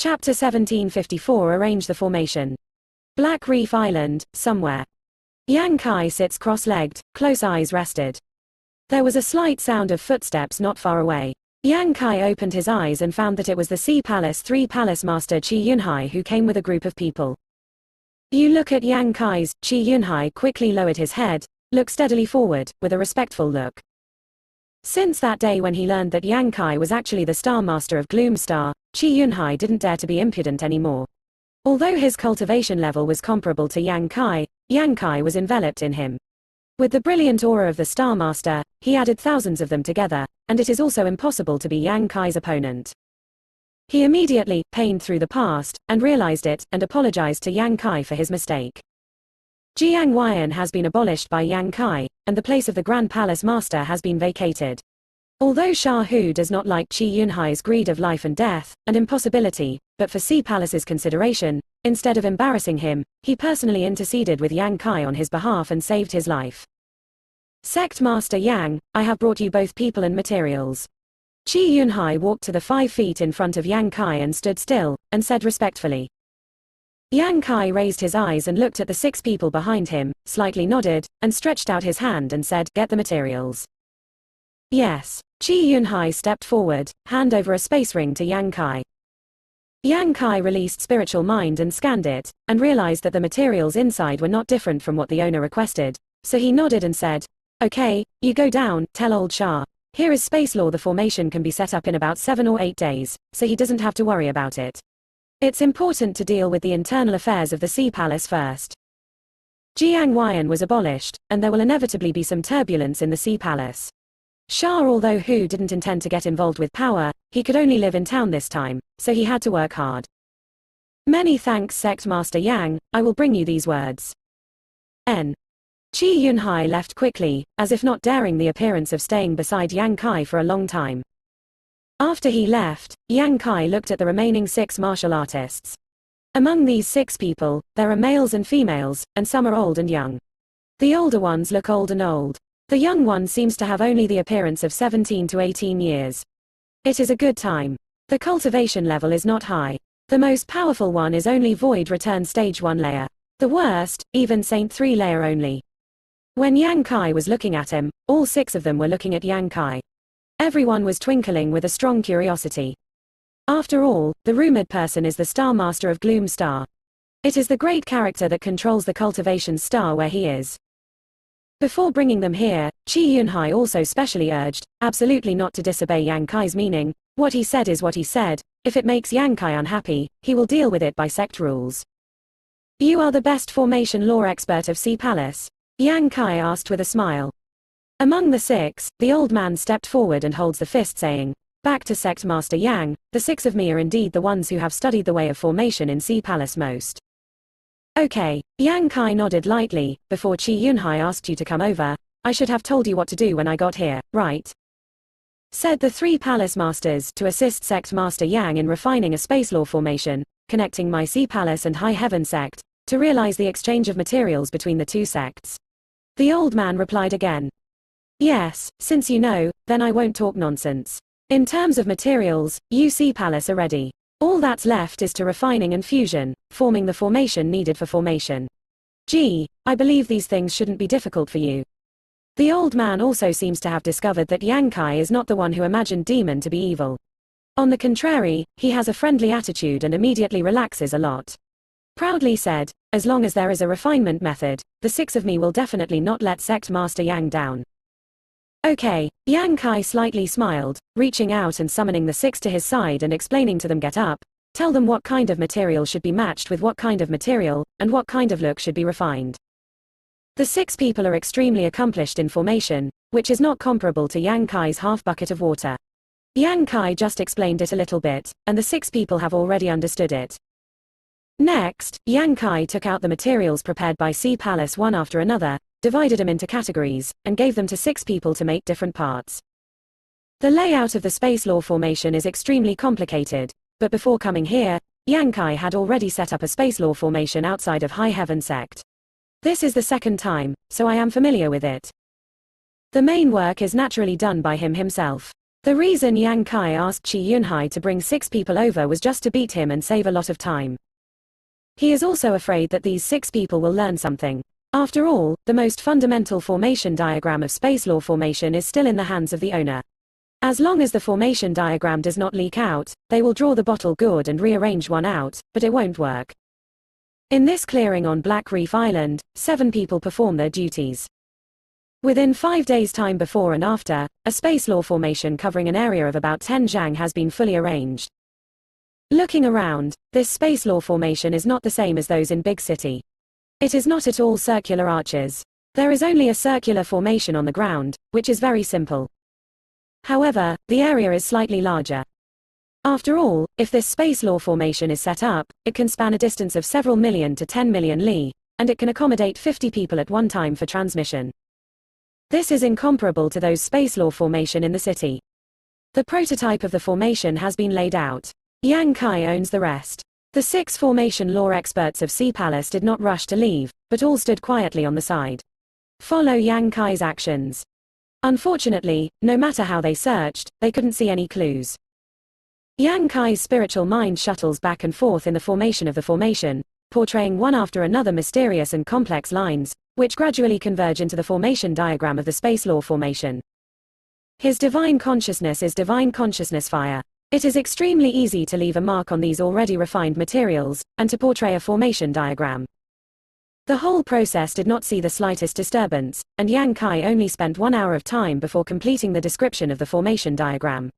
Chapter 1754 Arrange the formation. Black Reef Island, somewhere. Yang Kai sits cross-legged, close eyes rested. There was a slight sound of footsteps not far away. Yang Kai opened his eyes and found that it was the Sea Palace 3 Palace Master Qi Yunhai who came with a group of people. You look at Yang Kai's. Qi Yunhai quickly lowered his head, looked steadily forward, with a respectful look. Since that day when he learned that Yang Kai was actually the Star Master of Gloom Star, Qi Yunhai didn't dare to be impudent anymore. Although his cultivation level was comparable to Yang Kai was enveloped in him. With the brilliant aura of the Star Master, he added thousands of them together, and it is also impossible to be Yang Kai's opponent. He immediately paned through the past, and realized it, and apologized to Yang Kai for his mistake. Jiang Huayan has been abolished by Yang Kai, and the place of the Grand Palace Master has been vacated. Although Shah Hu does not like Qi Yunhai's greed of life and death, and impossibility, but for Sea Palace's consideration, instead of embarrassing him, he personally interceded with Yang Kai on his behalf and saved his life. Sect Master Yang, I have brought you both people and materials. Qi Yunhai walked to the 5 feet in front of Yang Kai and stood still, and said respectfully. Yang Kai raised his eyes and looked at the 6 people behind him, slightly nodded, and stretched out his hand and said, "Get the materials." Yes. Qi Yunhai stepped forward, hand over a space ring to Yang Kai. Yang Kai released spiritual mind and scanned it, and realized that the materials inside were not different from what the owner requested, so he nodded and said, "Okay, you go down, tell old Shah. Here is space law. The formation can be set up in about 7 or 8 days, so he doesn't have to worry about it. It's important to deal with the internal affairs of the Sea Palace first." Jiang Huayan was abolished, and there will inevitably be some turbulence in the Sea Palace. Shah, although Hu didn't intend to get involved with power, he could only live in town this time, so he had to work hard. Many thanks, Sect Master Yang, I will bring you these words. N. Qi Yunhai left quickly, as if not daring the appearance of staying beside Yang Kai for a long time. After he left, Yang Kai looked at the remaining 6 martial artists. Among these 6 people, there are males and females, and some are old and young. The older ones look old and old. The young one seems to have only the appearance of 17 to 18 years. It is a good time. The cultivation level is not high. The most powerful one is only Void Return Stage 1 layer. The worst, even Saint 3 layer only. When Yang Kai was looking at him, all 6 of them were looking at Yang Kai. Everyone was twinkling with a strong curiosity. After all, the rumored person is the Star Master of Gloom Star. It is the great character that controls the cultivation star where he is. Before bringing them here, Qi Yunhai also specially urged, absolutely not to disobey Yang Kai's meaning. What he said is what he said. If it makes Yang Kai unhappy, he will deal with it by sect rules. You are the best formation law expert of Sea Palace? Yang Kai asked with a smile. Among the 6, the old man stepped forward and holds the fist saying, "Back to Sect Master Yang, the 6 of me are indeed the ones who have studied the way of formation in Sea Palace most." Okay, Yang Kai nodded lightly. Before Qi Yunhai asked you to come over, I should have told you what to do when I got here, right? Said the 3 palace masters to assist Sect Master Yang in refining a space law formation, connecting my Sea Palace and High Heaven sect, to realize the exchange of materials between the 2 sects. The old man replied again. Yes, since you know, then I won't talk nonsense. In terms of materials, you Sea Palace are ready. All that's left is to refining and fusion, forming the formation needed for formation. Gee, I believe these things shouldn't be difficult for you. The old man also seems to have discovered that Yang Kai is not the one who imagined Demon to be evil. On the contrary, he has a friendly attitude and immediately relaxes a lot. Proudly said, as long as there is a refinement method, the 6 of me will definitely not let Sect Master Yang down. Okay, Yang Kai slightly smiled, reaching out and summoning the 6 to his side and explaining to them, get up, tell them what kind of material should be matched with what kind of material, and what kind of look should be refined. The 6 people are extremely accomplished in formation, which is not comparable to Yang Kai's half bucket of water. Yang Kai just explained it a little bit, and the 6 people have already understood it. Next, Yang Kai took out the materials prepared by Sea Palace one after another, divided them into categories, and gave them to 6 people to make different parts. The layout of the space law formation is extremely complicated, but before coming here, Yang Kai had already set up a space law formation outside of High Heaven sect. This is the 2nd time, so I am familiar with it. The main work is naturally done by him himself. The reason Yang Kai asked Qi Yunhai to bring 6 people over was just to beat him and save a lot of time. He is also afraid that these 6 people will learn something. After all, the most fundamental formation diagram of space law formation is still in the hands of the owner. As long as the formation diagram does not leak out, they will draw the bottle gourd and rearrange one out, but it won't work. In this clearing on Black Reef Island, 7 people perform their duties. Within 5 days' time before and after, a space law formation covering an area of about 10 zhang has been fully arranged. Looking around, this space law formation is not the same as those in Big City. It is not at all circular arches. There is only a circular formation on the ground, which is very simple. However, the area is slightly larger. After all, if this space law formation is set up, it can span a distance of several million to 10 million li, and it can accommodate 50 people at one time for transmission. This is incomparable to those space law formation in the city. The prototype of the formation has been laid out. Yang Kai owns the rest. The 6 formation law experts of Sea Palace did not rush to leave, but all stood quietly on the side. Follow Yang Kai's actions. Unfortunately, no matter how they searched, they couldn't see any clues. Yang Kai's spiritual mind shuttles back and forth in the formation of the formation, portraying one after another mysterious and complex lines, which gradually converge into the formation diagram of the space law formation. His divine consciousness is divine consciousness fire. It is extremely easy to leave a mark on these already refined materials, and to portray a formation diagram. The whole process did not see the slightest disturbance, and Yang Kai only spent 1 hour of time before completing the description of the formation diagram.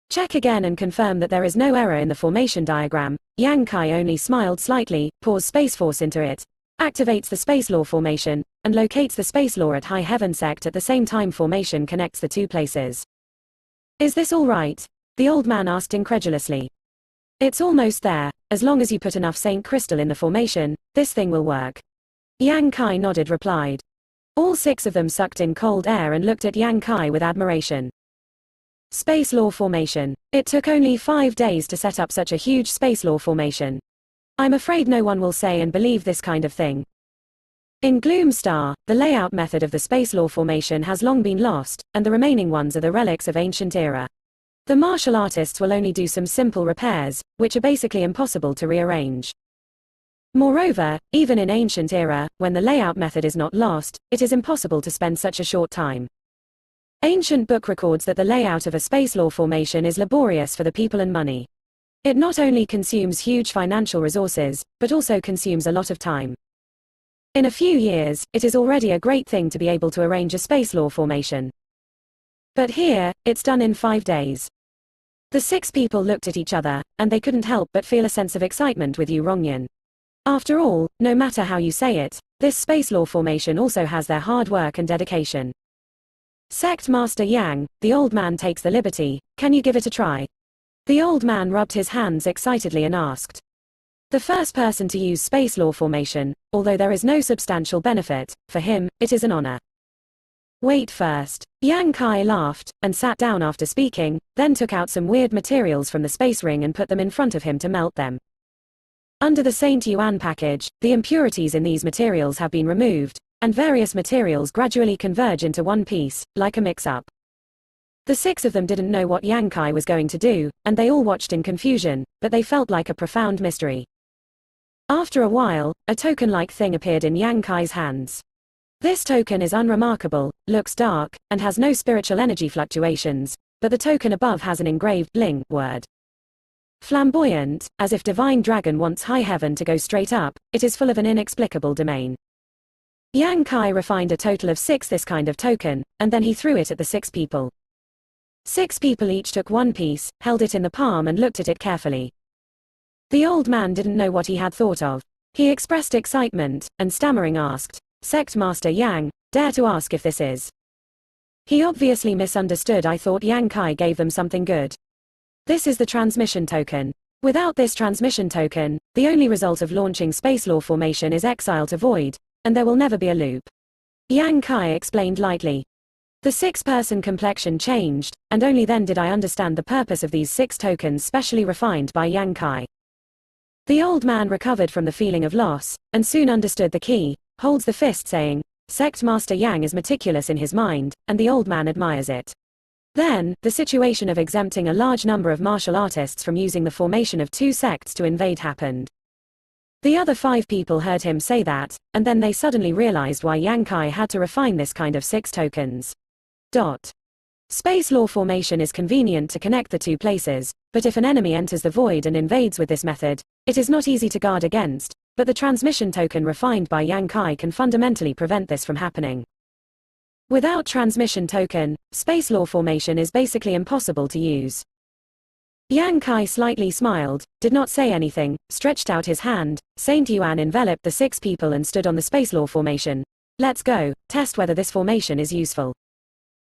Check again and confirm that there is no error in the formation diagram. Yang Kai only smiled slightly, pours Space Force into it, activates the space law formation, and locates the space law at High Heaven sect at the same time formation connects the 2 places. Is this all right? The old man asked incredulously. It's almost there. As long as you put enough Saint Crystal in the formation, this thing will work. Yang Kai nodded replied. All 6 of them sucked in cold air and looked at Yang Kai with admiration. Space law formation. It took only 5 days to set up such a huge space law formation. I'm afraid no one will say and believe this kind of thing. In Gloom Star, the layout method of the space law formation has long been lost, and the remaining ones are the relics of ancient era. The martial artists will only do some simple repairs, which are basically impossible to rearrange. Moreover, even in ancient era, when the layout method is not lost, it is impossible to spend such a short time. Ancient book records that the layout of a space law formation is laborious for the people and money. It not only consumes huge financial resources, but also consumes a lot of time. In a few years, it is already a great thing to be able to arrange a space law formation. But here, it's done in 5 days. The 6 people looked at each other, and they couldn't help but feel a sense of excitement with Yu Rongyan. After all, no matter how you say it, this space law formation also has their hard work and dedication. Sect Master Yang, the old man takes the liberty, can you give it a try? The old man rubbed his hands excitedly and asked. The first person to use space law formation, although there is no substantial benefit, for him, it is an honor. Wait first. Yang Kai laughed, and sat down after speaking, then took out some weird materials from the space ring and put them in front of him to melt them. Under the Saint Yuan package, the impurities in these materials have been removed, and various materials gradually converge into one piece, like a mix-up. The 6 of them didn't know what Yang Kai was going to do, and they all watched in confusion, but they felt like a profound mystery. After a while, a token-like thing appeared in Yang Kai's hands. This token is unremarkable, looks dark, and has no spiritual energy fluctuations, but the token above has an engraved Ling word. Flamboyant, as if Divine Dragon wants High Heaven to go straight up, it is full of an inexplicable domain. Yang Kai refined a total of 6 this kind of token, and then he threw it at the 6 people. 6 people each took one piece, held it in the palm and looked at it carefully. The old man didn't know what he had thought of. He expressed excitement, and stammering asked, Sect Master Yang, dare to ask if this is. He obviously misunderstood. I thought Yang Kai gave them something good. This is the transmission token. Without this transmission token, the only result of launching space law formation is exile to void, and there will never be a loop. Yang Kai explained lightly. The 6-person complexion changed, and only then did I understand the purpose of these 6 tokens specially refined by Yang Kai. The old man recovered from the feeling of loss, and soon understood the key, holds the fist saying, Sect Master Yang is meticulous in his mind, and the old man admires it. Then, the situation of exempting a large number of martial artists from using the formation of two sects to invade happened. The other 5 people heard him say that, and then they suddenly realized why Yang Kai had to refine this kind of 6 tokens. Space law formation is convenient to connect the 2 places, but if an enemy enters the void and invades with this method, it is not easy to guard against, but the transmission token refined by Yang Kai can fundamentally prevent this from happening. Without transmission token, space law formation is basically impossible to use. Yang Kai slightly smiled, did not say anything, stretched out his hand. Saint Yuan enveloped the 6 people and stood on the space law formation. Let's go, test whether this formation is useful.